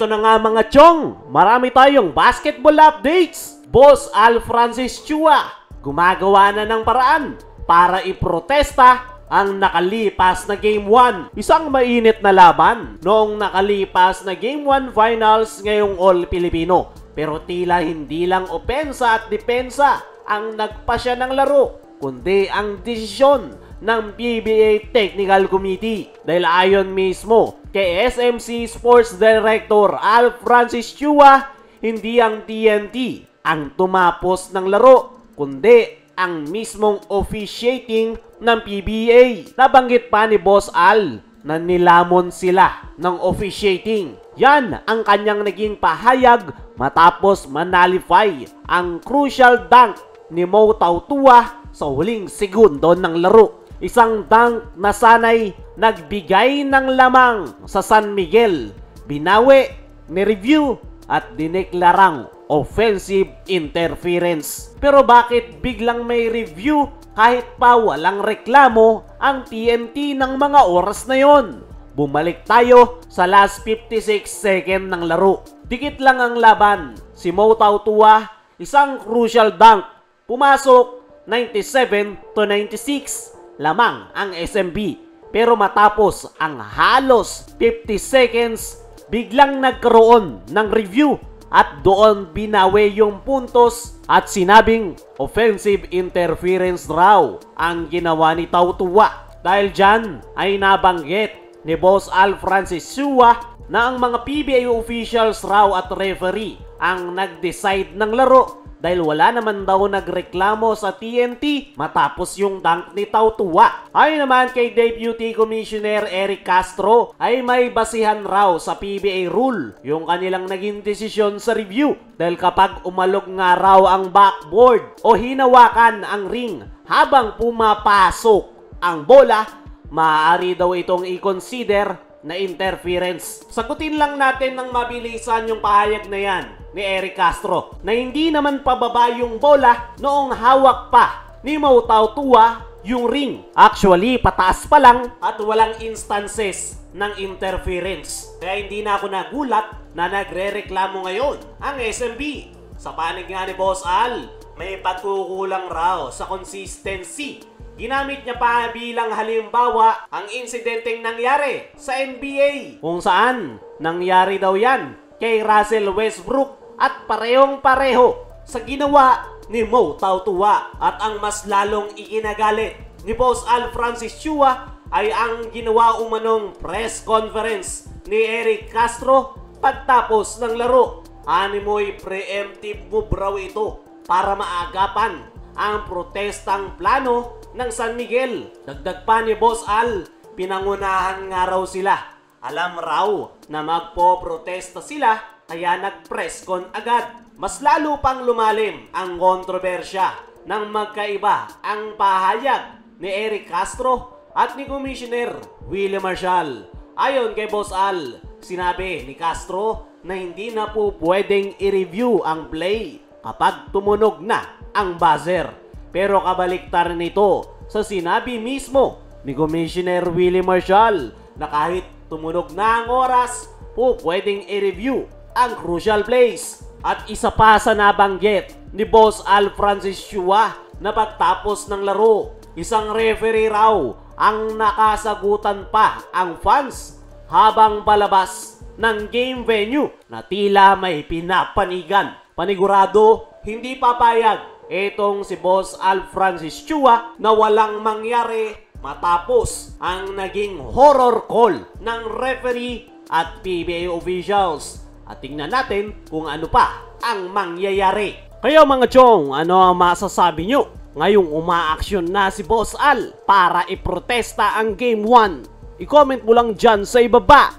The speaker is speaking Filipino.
Eto na nga mga chong, marami tayong basketball updates. Boss Al Francis Chua, gumagawa na ng paraan para iprotesta ang nakalipas na Game 1. Isang mainit na laban noong nakalipas na Game 1 Finals ngayong All-Filipino. Pero tila hindi lang opensa at depensa ang nagpasya ng laro, kundi ang desisyon ng PBA Technical Committee. Dahil ayon mismo kay SMC Sports Director Al Francis Chua, hindi ang TNT ang tumapos ng laro, kundi ang mismong officiating ng PBA. Nabanggit pa ni Boss Al na nilamon sila ng officiating. Yan ang kanyang naging pahayag matapos manalify ang crucial dunk ni Mo Tautua sa huling segundo ng laro. Isang dunk na sanay nagbigay ng lamang sa San Miguel, binawi, ni-review at dineklarang offensive interference. Pero bakit biglang may review kahit pa walang reklamo ang TNT ng mga oras na yon? Bumalik tayo sa last 56 second ng laro. Dikit lang ang laban. Si Mo Tautua, isang crucial dunk. Pumasok 97-96. Lamang ang SMB. Pero matapos ang halos 50 seconds, biglang nagkaroon ng review at doon binawi yung puntos at sinabing offensive interference raw ang ginawa ni Tautua. Dahil dyan ay nabanggit ni Boss Al Francis Chua na ang mga PBA officials raw at referee ang nag-decide ng laro dahil wala naman daw nagreklamo sa TNT matapos yung dunk ni Tautua. Ayon naman kay Deputy Commissioner Eric Castro ay may basihan raw sa PBA rule yung kanilang naging desisyon sa review dahil kapag umalog nga raw ang backboard o hinawakan ang ring habang pumapasok ang bola, maaari daw itong i-consider na interference. Sagutin lang natin ng mabilisan yung pahayag na yan ni Eric Castro na hindi naman pababa yung bola noong hawak pa ni Mo Tautua yung ring. Actually, pataas pa lang at walang instances ng interference. Kaya hindi na ako nagulat na nagre-reklamo ngayon ang SMB. Sa panig nga ni Boss Al, may pagkukulang raw sa consistency. Ginamit niya pa bilang halimbawa ang insidenteng nangyari sa NBA kung saan nangyari daw yan kay Russell Westbrook at parehong-pareho sa ginawa ni Mo Tautua. At ang mas lalong ikinagalit ni Boss Al Francis Chua ay ang ginawa umanong press conference ni Eric Castro pagtapos ng laro. Animoy preemptive move raw ito para maagapan ang protestang plano ng San Miguel. Dagdag pa ni Boss Al, pinangunahan nga raw sila. Alam raw na magpo-protesta sila kaya nag-press con agad. Mas lalo pang lumalim ang kontrobersya ng magkaiba ang pahayag ni Eric Castro at ni Commissioner Willie Marshall. Ayon kay Boss Al, sinabi ni Castro na hindi na po pwedeng i-review ang play kapag tumunog na ang buzzer. Pero kabaliktaran nito sa sinabi mismo ni Commissioner Willie Marshall na kahit tumunog na ang oras, po pwedeng i-review ang crucial plays. At isa pa sa nabanggit ni Boss Al Francis Chua na pagtapos ng laro, isang referee raw ang nakasagutan pa ang fans habang palabas ng game venue na tila may pinapanigan. Panigurado, hindi papayag itong si Boss Al Francis Chua na walang mangyari matapos ang naging horror call ng referee at PBA officials. At tingnan natin kung ano pa ang mangyayari. Kaya mga chong, ano ang masasabi nyo? Ngayong umaaksyon na si Boss Al para iprotesta ang Game 1. I-comment mo lang dyan sa ibaba.